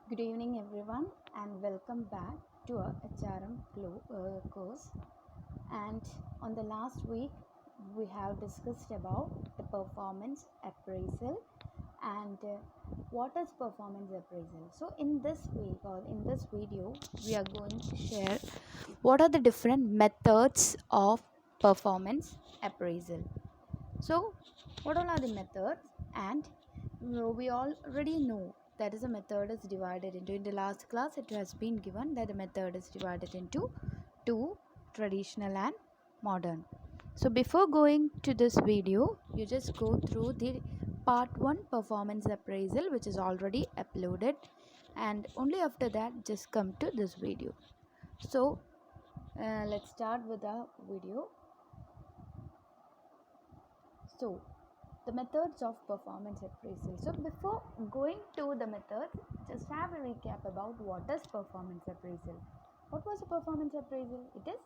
Good evening, everyone, and welcome back to our HRM course. And on the last week, we have discussed about the performance appraisal and what is performance appraisal. So, in this week or in this video, we are going to share what are the different methods of performance appraisal. So, what all are the methods? And we already know that is a method is divided into. In the last class, it has been given that the method is divided into two, traditional and modern. So, before going to this video, you just go through the part 1 performance appraisal, which is already uploaded, and only after that, just come to this video. So, let's start with the video. So, the methods of performance appraisal. So, before going to the methods, just have a recap about what is performance appraisal. What was a performance appraisal? It is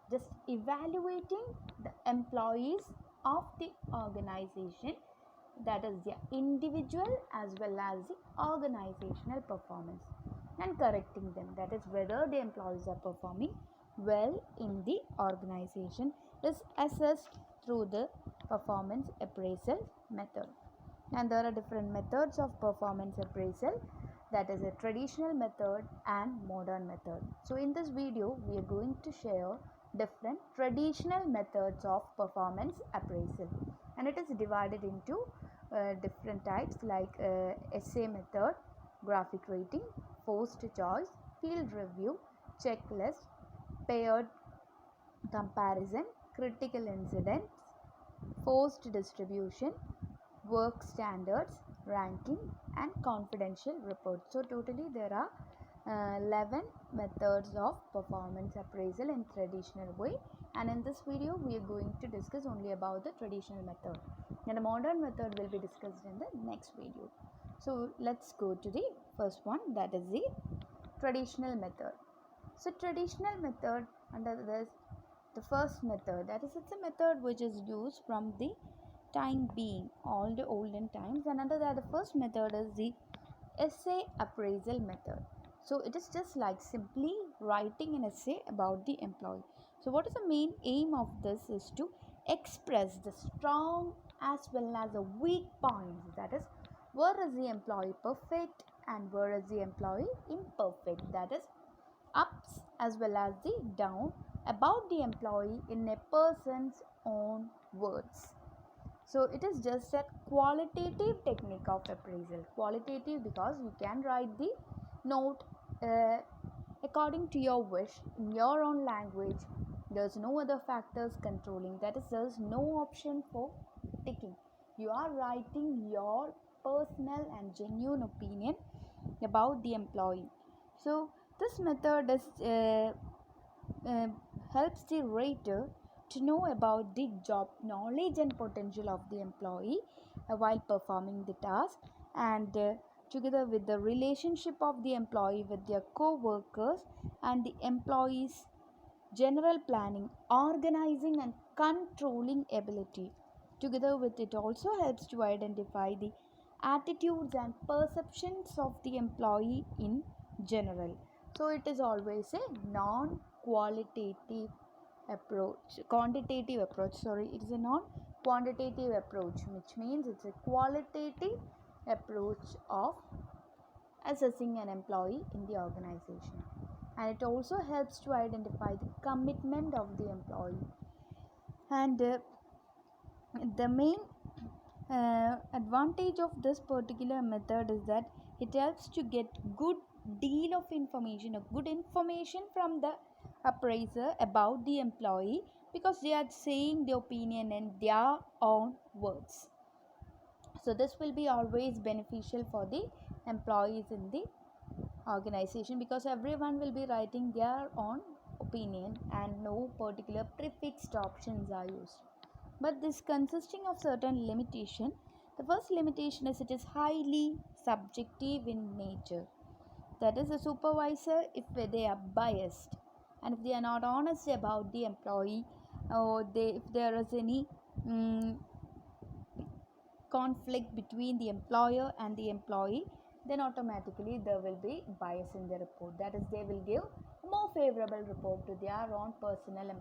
just evaluating the employees of the organization, that is the individual as well as the organizational performance, and correcting them, that is whether the employees are performing well in the organization is assessed through the performance appraisal method. And there are different methods of performance appraisal, that is a traditional method and modern method. So in this video we are going to share different traditional methods of performance appraisal, and it is divided into different types like essay method, graphic rating, forced choice, field review, checklist, paired comparison, critical incidents, forced distribution, work standards, ranking, and confidential reports. So totally there are 11 methods of performance appraisal in traditional way, and in this video we are going to discuss only about the traditional method, and the modern method will be discussed in the next video. So let's go to the first one, that is the traditional method. So traditional method, under this, the first method, that is it's a method which is used from the time being all the olden times, and under that the first method is the essay appraisal method. So it is just like simply writing an essay about the employee. So what is the main aim of this is to express the strong as well as the weak points, that is where is the employee perfect and where is the employee imperfect, that is ups as well as the down about the employee in a person's own words. So it is just a qualitative technique of appraisal. Qualitative because you can write the note uh, according to your wish in your own language. There's no other factors controlling, that is there's no option for ticking. You are writing your personal and genuine opinion about the employee. So this method is uh, helps the rater to know about the job knowledge and potential of the employee while performing the task, and together with the relationship of the employee with their co-workers and the employees general planning, organizing and controlling ability. Together with it also helps to identify the attitudes and perceptions of the employee in general. So it is always a non-qualitative approach, quantitative approach, sorry, it is a non-quantitative approach, which means it's a qualitative approach of assessing an employee in the organization, and it also helps to identify the commitment of the employee. And the main advantage of this particular method is that it helps to get good deal of information, a good information from the appraiser about the employee, because they are saying the opinion in their own words. So this will be always beneficial for the employees in the organization, because everyone will be writing their own opinion and no particular prefixed options are used. But this consisting of certain limitation. The first limitation is it is highly subjective in nature, that is a supervisor, if they are biased and if they are not honest about the employee, or if there is any conflict between the employer and the employee, then automatically there will be bias in the report. That is, they will give a more favorable report to their own personal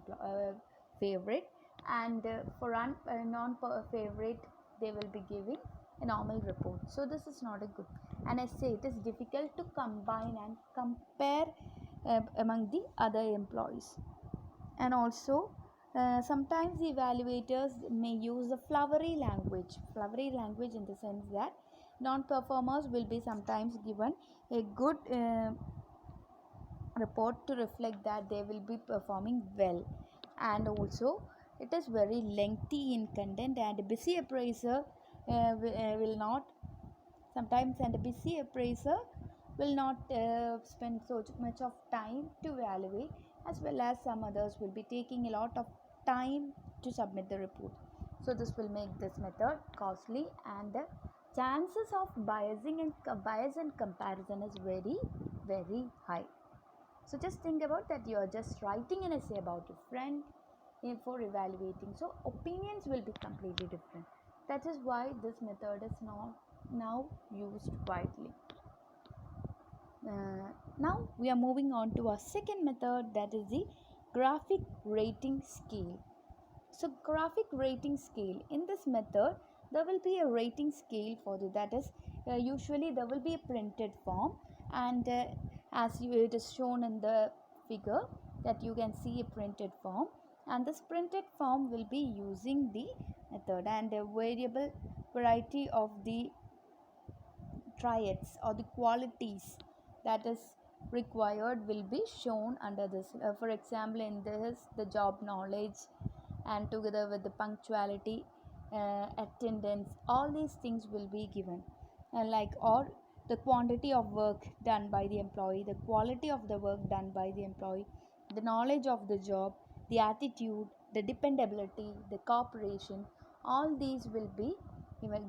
favorite, and for non-favorite they will be giving a normal report. So this is not a good. And I say it is difficult to combine and compare among the other employees. And also sometimes the evaluators may use a flowery language in the sense that non-performers will be sometimes given a good report to reflect that they will be performing well. And also it is very lengthy in content, and a busy appraiser will not sometimes, and a busy appraiser will not spend so much of time to evaluate, as well as some others will be taking a lot of time to submit the report. So this will make this method costly, and the chances of bias and comparison is very, very high. So just think about that you are just writing an essay about your friend for evaluating. So opinions will be completely different. That is why this method is not now used widely. Now we are moving on to our second method, that is the graphic rating scale. So graphic rating scale, in this method there will be a rating scale for the, that is usually there will be a printed form, and it is shown in the figure that you can see a printed form, and this printed form will be using the method, and a variety of the triads or the qualities that is required will be shown under this. For example, in this the job knowledge, and together with the punctuality, attendance, all these things will be given, or the quantity of work done by the employee, the quality of the work done by the employee, the knowledge of the job, the attitude, the dependability, the cooperation, all these will be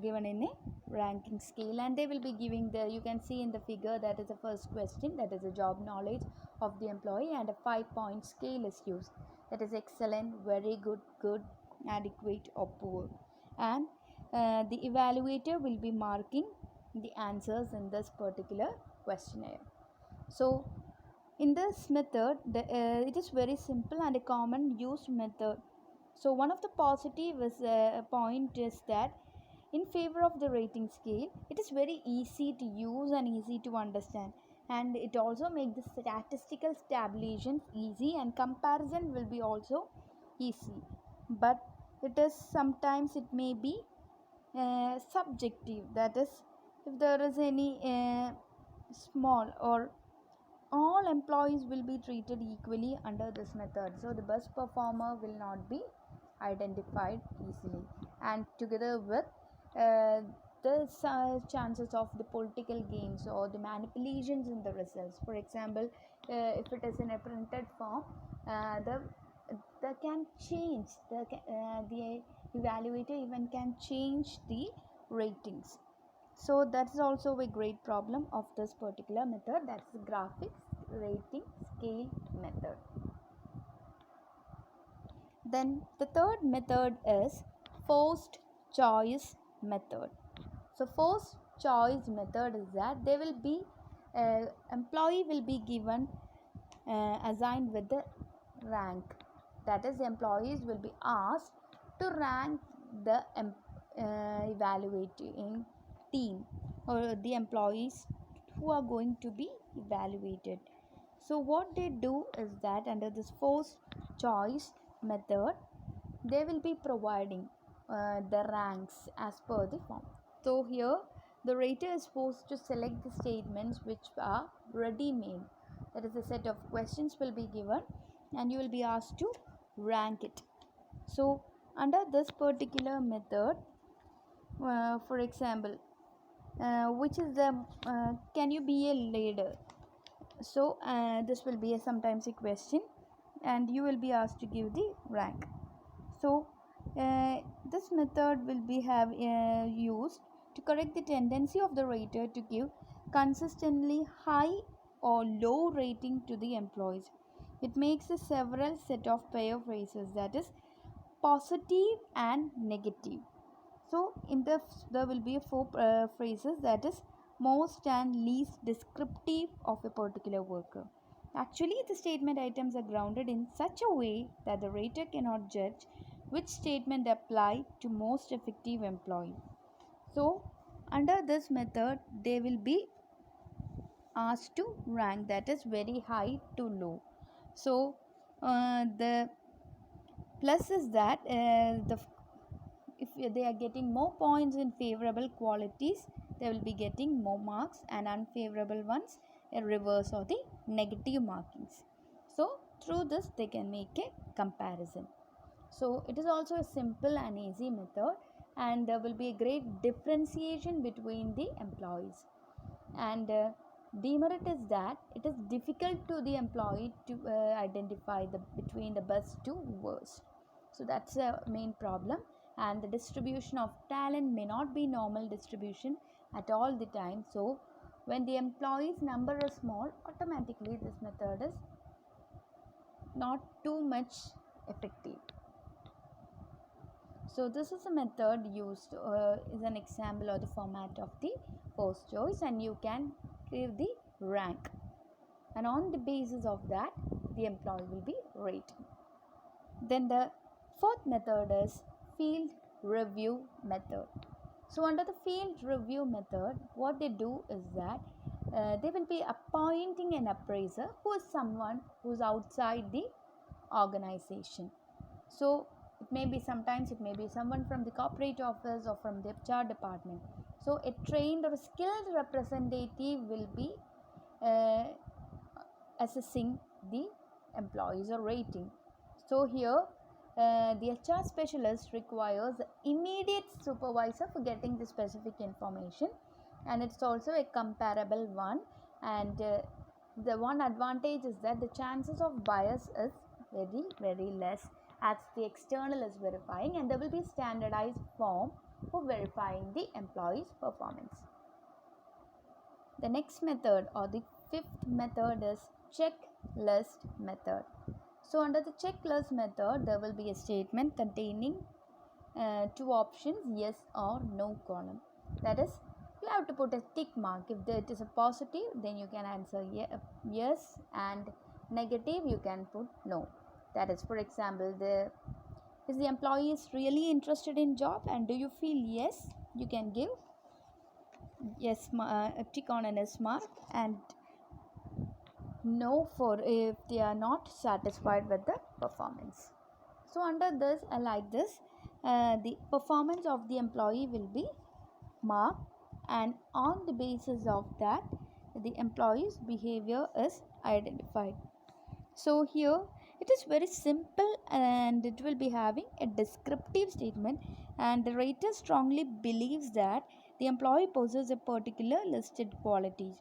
given in a ranking scale, and they will be giving the, you can see in the figure, that is the first question, that is the job knowledge of the employee, and a 5-point scale is used, that is excellent, very good, good, adequate, or poor. And the evaluator will be marking the answers in this particular questionnaire. So in this method it is very simple and a common used method. So one of the positive point is that in favor of the rating scale, it is very easy to use and easy to understand, and it also makes the statistical tabulations easy, and comparison will be also easy. But it is sometimes it may be subjective, that is, if there is any small or all employees will be treated equally under this method, so the best performer will not be identified easily, and together with uh, the chances of the political gains or the manipulations in the results. For example, if it is in a printed form, the can change the evaluator even can change the ratings. So that is also a great problem of this particular method, that's the graphics rating scale method. Then the third method is forced choice method. So forced choice method is that they will be employee will be given assigned with the rank, that is employees will be asked to rank the evaluating team or the employees who are going to be evaluated. So what they do is that under this forced choice method they will be providing the ranks as per the form. So here the rater is supposed to select the statements which are ready made, that is a set of questions will be given and you will be asked to rank it. So under this particular method, for example, which is the can you be a leader? So this will be sometimes a question and you will be asked to give the rank. So this method will be used to correct the tendency of the rater to give consistently high or low rating to the employees. It makes a several set of pair phrases, that is positive and negative. So in there will be 4 phrases, that is most and least descriptive of a particular worker. Actually, the statement items are grounded in such a way that the rater cannot judge which statement apply to most effective employee. So, under this method, they will be asked to rank, that is very high to low. So, the plus is that if they are getting more points in favorable qualities, they will be getting more marks, and unfavorable ones a reverse or the negative markings. So through this they can make a comparison. So it is also a simple and easy method, and there will be a great differentiation between the employees. And demerit is that it is difficult to the employee to identify between the best to worst. So that's a main problem, and the distribution of talent may not be normal distribution at all the time. So when the employees number is small, automatically this method is not too much effective. So this is a method used is an example of the format of the first choice, and you can give the rank, and on the basis of that the employee will be rated. Then the fourth method is field review method. So under the field review method, what they do is that they will be appointing an appraiser who is someone who is outside the organization. So it may be someone from the corporate office or from the HR department. So a trained or skilled representative will be assessing the employees or rating. So here the HR specialist requires immediate supervisor for getting the specific information, and it's also a comparable one. And the one advantage is that the chances of bias is very less, as the external is verifying, and there will be standardized form for verifying the employee's performance. The next method, or the fifth method, is checklist method. So under the checklist method, there will be a statement containing two options, yes or no column. That is, you have to put a tick mark. If it is a positive, then you can answer yes, and negative you can put no. That is, for example, is the employee is really interested in job, and do you feel yes, you can give yes a tick on an S mark, and no for if they are not satisfied with the performance. So under this, like this, the performance of the employee will be marked, and on the basis of that the employee's behavior is identified. So here it is very simple, and it will be having a descriptive statement, and the rater strongly believes that the employee possesses a particular listed qualities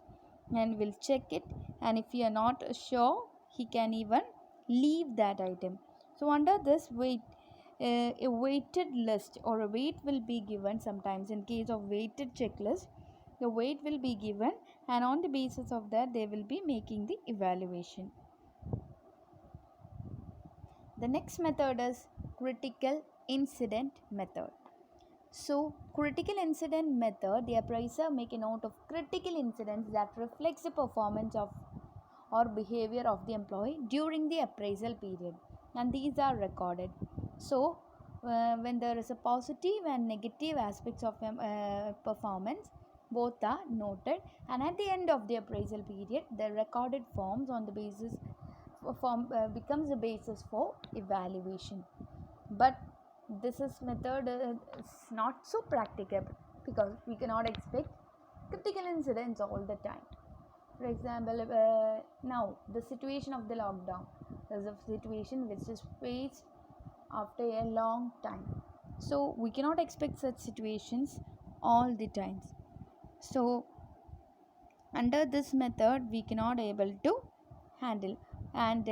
and will check it, and if you are not sure, he can even leave that item. So under this weight, a weighted list or a weight will be given. Sometimes in case of weighted checklist, the weight will be given, and on the basis of that they will be making the evaluation. The next method is critical incident method. So critical incident method, the appraiser make a note of critical incidents that reflects the performance of or behavior of the employee during the appraisal period, and these are recorded. So when there is a positive and negative aspects of performance, both are noted, and at the end of the appraisal period the recorded forms on the basis becomes the basis for evaluation. But this method is not so practical, because we cannot expect critical incidents all the time. For example, now the situation of the lockdown is a situation which is faced after a long time, so we cannot expect such situations all the times. So under this method we cannot able to handle. And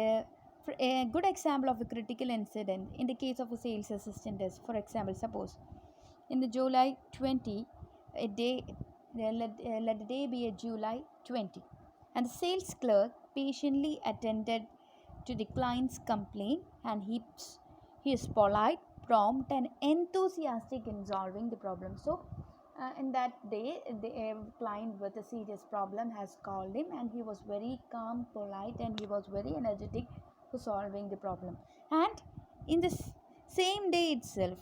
for a good example of a critical incident in the case of a sales assistant is, for example, suppose in the July 20, a day, let the day be a July 20, and the sales clerk patiently attended to the client's complaint, and he is polite, prompt, and enthusiastic in solving the problem. So In that day, the client with a serious problem has called him, and he was very calm, polite, and he was very energetic for solving the problem. And in the same day itself,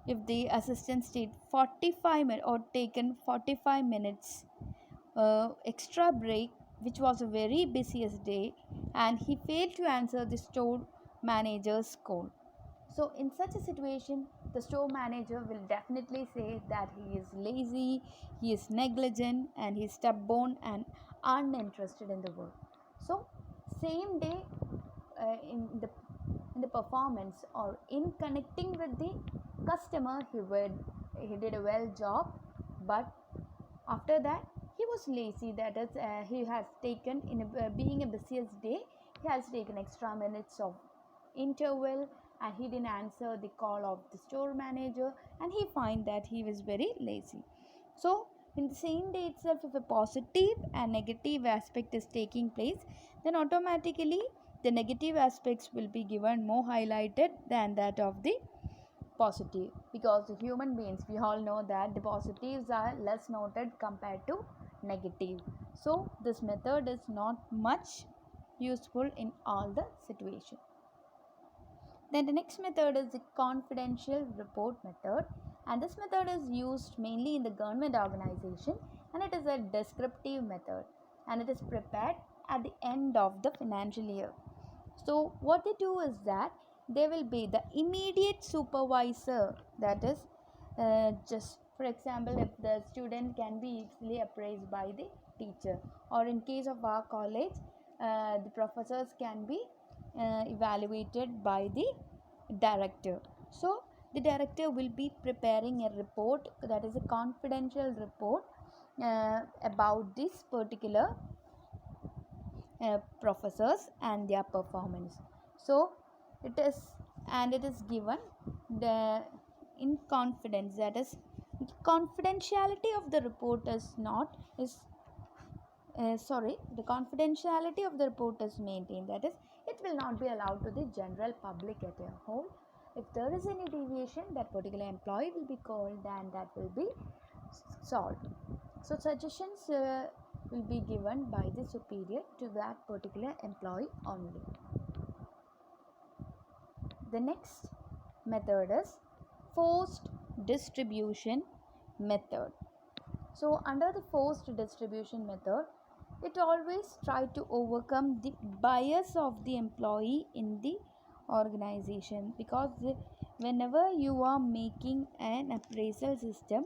if the assistant stayed 45 minutes or taken 45 minutes extra break, which was a very busiest day, and he failed to answer the store manager's call. So, in such a situation, the store manager will definitely say that he is lazy, he is negligent, and he is stubborn and uninterested in the work. So, same day, uh, in the in the performance or in connecting with the customer, he did a well job, but after that he was lazy. That is, he has taken in being a busiest day, he has taken extra minutes of interval, and he didn't answer the call of the store manager, and he find that he was very lazy. So in the same day itself, if a positive and negative aspect is taking place, then automatically the negative aspects will be given more highlighted than that of the positive, because the human beings, we all know that the positives are less noted compared to negative. So this method is not much useful in all the situation. Then the next method is the confidential report method, and this method is used mainly in the government organization, and it is a descriptive method, and it is prepared at the end of the financial year. So what they do is that they will be the immediate supervisor, that is, just for example, if the student can be easily appraised by the teacher, or in case of our college, the professors can be evaluated by the director. So the director will be preparing a report, that is a confidential report, about this particular professors and their performance. So it is, and it is given the in confidence, that is, confidentiality of the report is not is the confidentiality of the report is maintained, that is, it will not be allowed to the general public at a whole. If there is any deviation, that particular employee will be called and that will be solved. So suggestions will be given by the superior to that particular employee only. The next method is forced distribution method. So under the forced distribution method, it always try to overcome the bias of the employee in the organization, because whenever you are making an appraisal system,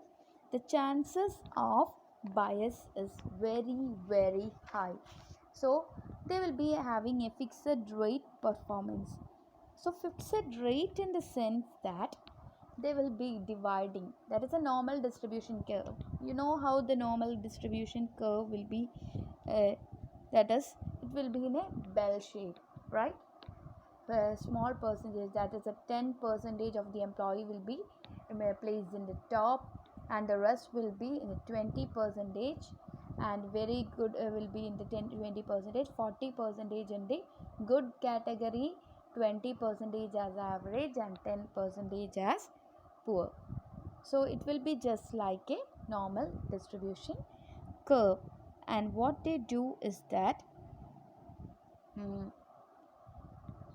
the chances of bias is very high. So they will be having a fixed rate performance. So fixed rate in the sense that they will be dividing, that is a normal distribution curve. You know how the normal distribution curve will be, that is, it will be in a bell shape, right? A small percentage, that is a 10 percentage of the employee will be placed in the top, and the rest will be in the 20 percentage, and very good will be in the 20 percentage, 40 percentage in the good category, 20 percentage as average, and 10 percentage as poor. So it will be just like a normal distribution curve. And what they do is that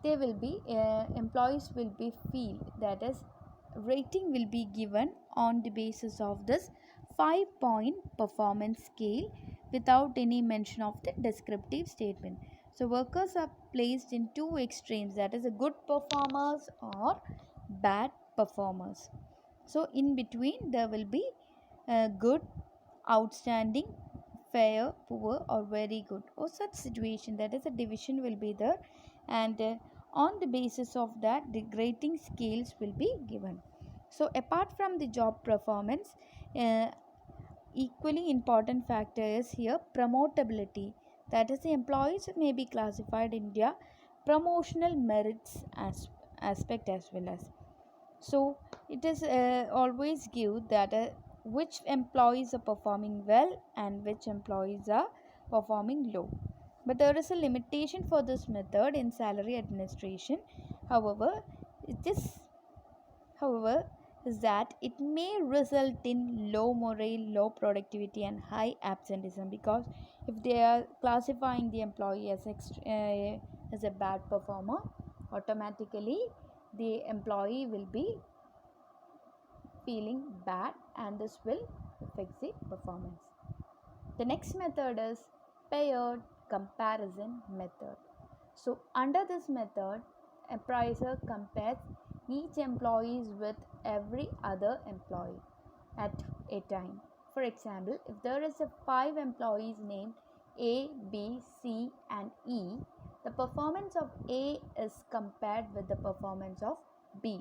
they will be employees will be feel, that is, rating will be given on the basis of this 5-point performance scale without any mention of the descriptive statement. So workers are placed in two extremes, that is a good performers or bad performers. So in between there will be good, outstanding, fair, poor, or very good, or such situation, that is a division will be there, and on the basis of that the grading scales will be given. So apart from the job performance, equally important factor is here promotability, that is the employees may be classified in their promotional merits as aspect as well as. So it is always give that which employees are performing well and which employees are performing low. But there is a limitation for this method in salary administration. However, it is however is that it may result in low morale, low productivity, and high absenteeism, because if they are classifying the employee as a bad performer, automatically the employee will be feeling bad, and this will affect the performance. The next method is paired comparison method. So under this method, appraiser compares each employee with every other employee at a time. For example, if there is a 5 employees named A, B, C and E, the performance of A is compared with the performance of B,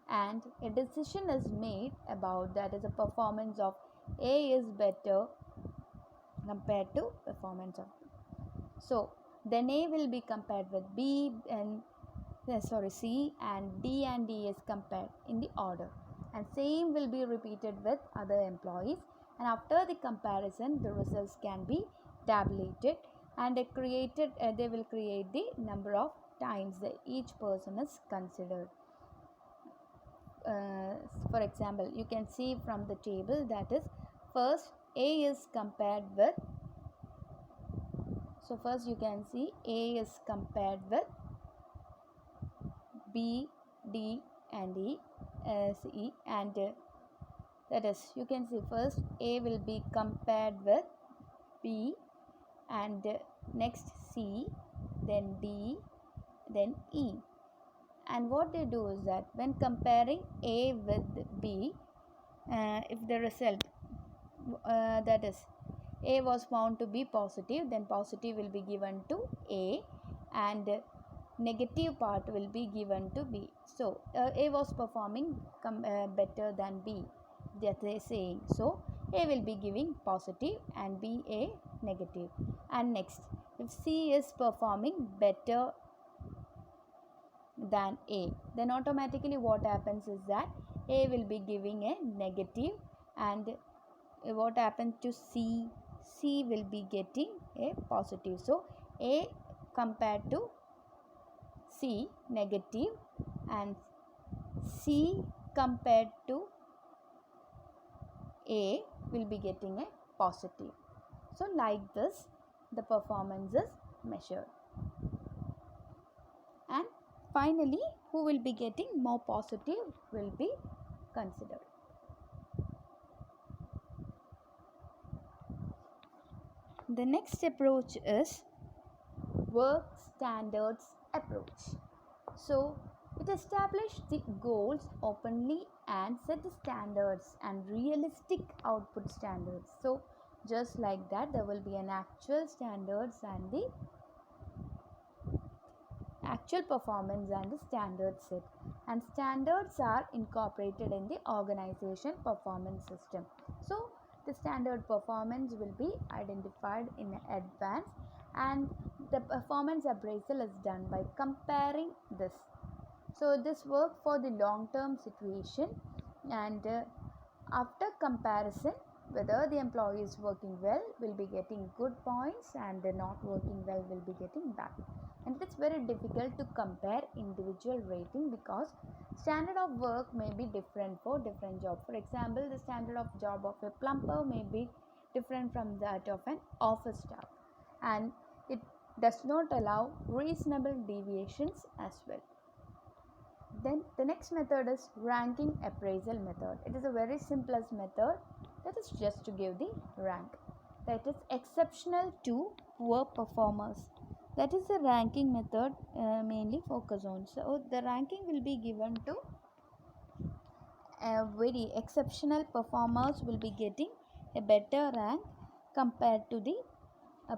and a decision is made about that is the performance of A is better compared to performance of B. So then A will be compared with B and C, and D is compared in the order, and same will be repeated with other employees, and after the comparison the results can be tabulated, and they will create the number of times that each person is considered. For example, you can see from the table that is first A is compared with, so first you can see A is compared with B, D and E, C, and that is, you can see first A will be compared with B, and next C, then D, then E. And what they do is that when comparing A with B, if the result that is A was found to be positive, then positive will be given to A and negative part will be given to B. So A was performing better than B, that they are saying. So A will be giving positive and B a negative. And next, if C is performing better than A, then automatically what happens is that A will be giving a negative, and what happens to C? C will be getting a positive. So A compared to C negative, and C compared to A will be getting a positive. So like this the performance is measured, and finally who will be getting more positive will be considered. The next approach is work standards approach. So it establishes the goals openly and set the standards and realistic output standards. So just like that, there will be an actual standards and the actual performance and the standard set, and standards are incorporated in the organization performance system. So the standard performance will be identified in advance, and the performance appraisal is done by comparing this. So this work for the long term situation, and after comparison, whether the employee is working well will be getting good points, and not working well will be getting bad. And it's very difficult to compare individual rating because standard of work may be different for different job. For example, the standard of job of a plumber may be different from that of an office staff, and it does not allow reasonable deviations as well. Then the next method is ranking appraisal method. It is a very simplest method, that is just to give the rank, that is exceptional to poor performers. That is the ranking method mainly focus on. So the ranking will be given to very exceptional performers will be getting a better rank compared to the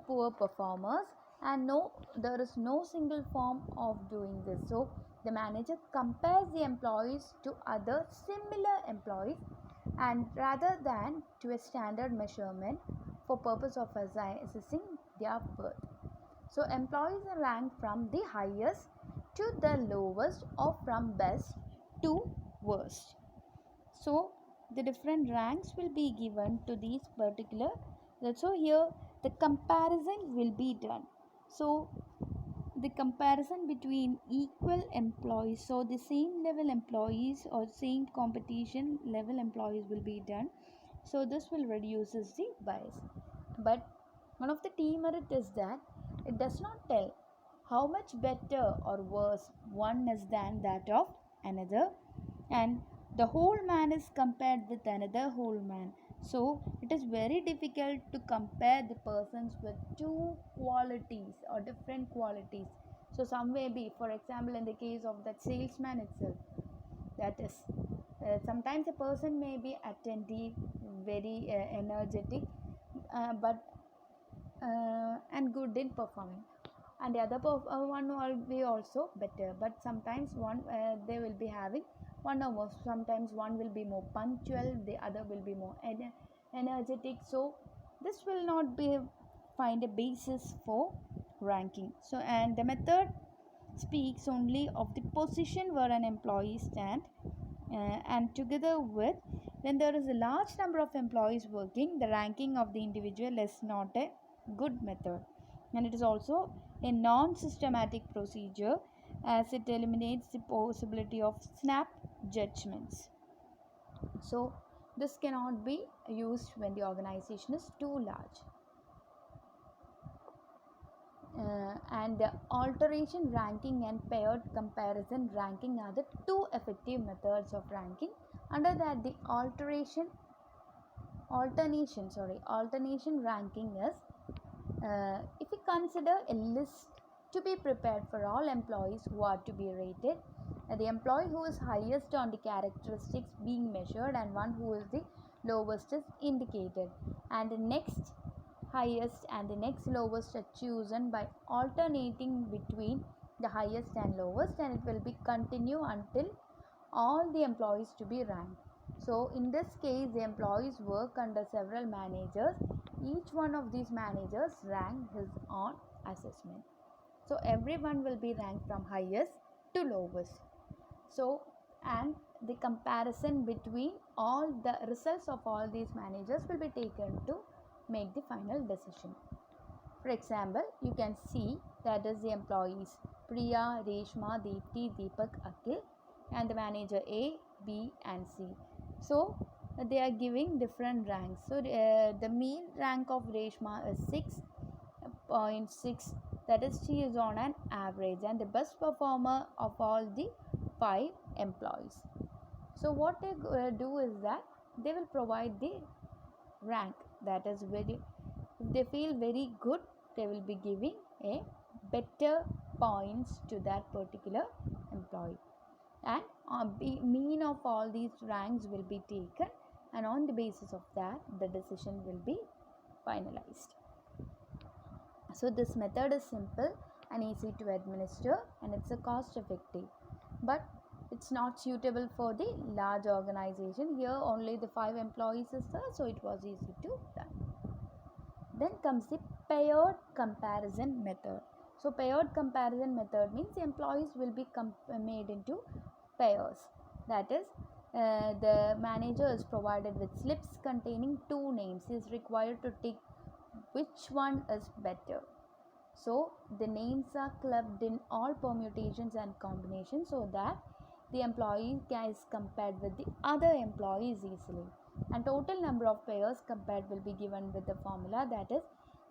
poor performers, and there is no single form of doing this. So the manager compares the employees to other similar employees, and rather than to a standard measurement for purpose of assessing their worth. So employees are ranked from the highest to the lowest, or from best to worst. So the different ranks will be given to these particular. So here the comparison will be done. So the comparison between equal employees, so the same level employees or same competition level employees will be done, so this will reduces the bias. But one of the demerit is that it does not tell how much better or worse one is than that of another, and the whole man is compared with another whole man, so it is very difficult to compare the persons with two qualities or different qualities. So some may be, for example, in the case of that salesman itself, that is, sometimes a person may be attentive, very energetic, but and good in performing, and the other one will be also better, but sometimes one they will be having one or more, sometimes one will be more punctual, the other will be more energetic, so this will not be find a basis for ranking. So and the method speaks only of the position where an employee stand, and together with, when there is a large number of employees working, the ranking of the individual is not a good method, and it is also a non-systematic procedure as it eliminates the possibility of snap judgments. So this cannot be used when the organization is too large. And the alteration ranking and paired comparison ranking are the two effective methods of ranking. Under that, the alternation ranking is, if we consider a list to be prepared for all employees who are to be rated, the employee who is highest on the characteristics being measured and one who is the lowest is indicated, and the next highest and the next lowest are chosen by alternating between the highest and lowest, and it will be continue until all the employees to be ranked. So in this case, the employees work under several managers. Each one of these managers rank his own assessment. So everyone will be ranked from highest to lowest. So, and the comparison between all the results of all these managers will be taken to make the final decision. For example, you can see that is the employees Priya, Reshma, Deepti, Deepak, Akhil, and the manager A, B and C. So they are giving different ranks. So the mean rank of Reshma is 6.6, that is she is on an average and the best performer of all the 5 employees. So what they do is that they will provide the rank, that is very, if they feel very good, they will be giving a better points to that particular employee, and mean of all these ranks will be taken, and on the basis of that the decision will be finalized. So this method is simple and easy to administer, and it's a cost effective, but it's not suitable for the large organization. Here only the 5 employees is there, so it was easy to done. Then comes the paired comparison method. So paired comparison method means employees will be made into pairs, that is, the manager is provided with slips containing 2 names. He is required to tick which one is better. So the names are clubbed in all permutations and combinations so that the employee is compared with the other employees easily, and total number of pairs compared will be given with the formula, that is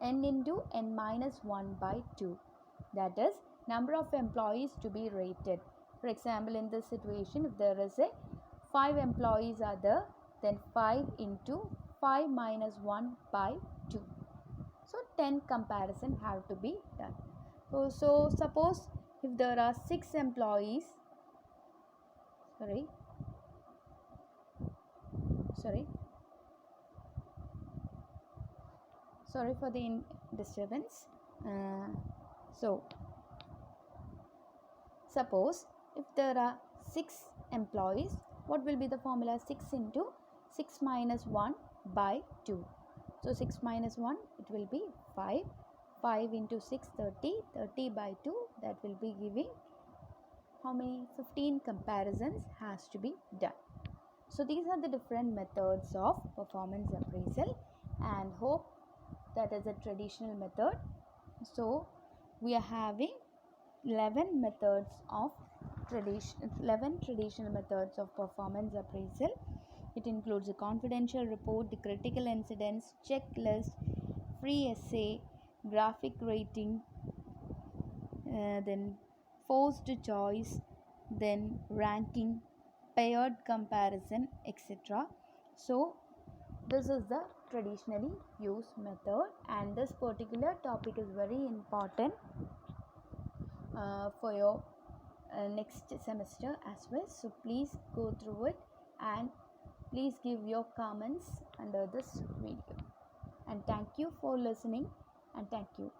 n into n minus 1 by 2, that is number of employees to be rated. For example, in this situation, if there is a 5 employees are there, then 5 into 5 minus 1 by 2. So 10 comparison have to be done. So suppose if there are 6 employees, sorry for the disturbance. So suppose if there are 6 employees, what will be the formula? 6 into 6 minus 1 by 2. So 6 minus 1, it will be 5. 5 into 6, 30. 30 by 2, that will be giving how many? 15 comparisons has to be done. So these are the different methods of performance appraisal, and hope that is a traditional method. So we are having 11 methods of 11 traditional methods of performance appraisal. It includes a confidential report, the critical incidents, checklist, free essay, graphic rating, then forced choice, then ranking, paired comparison, etc. So this is the traditionally used method, and this particular topic is very important for your next semester as well. So please go through it and please give your comments under this video. And thank you for listening, and thank you.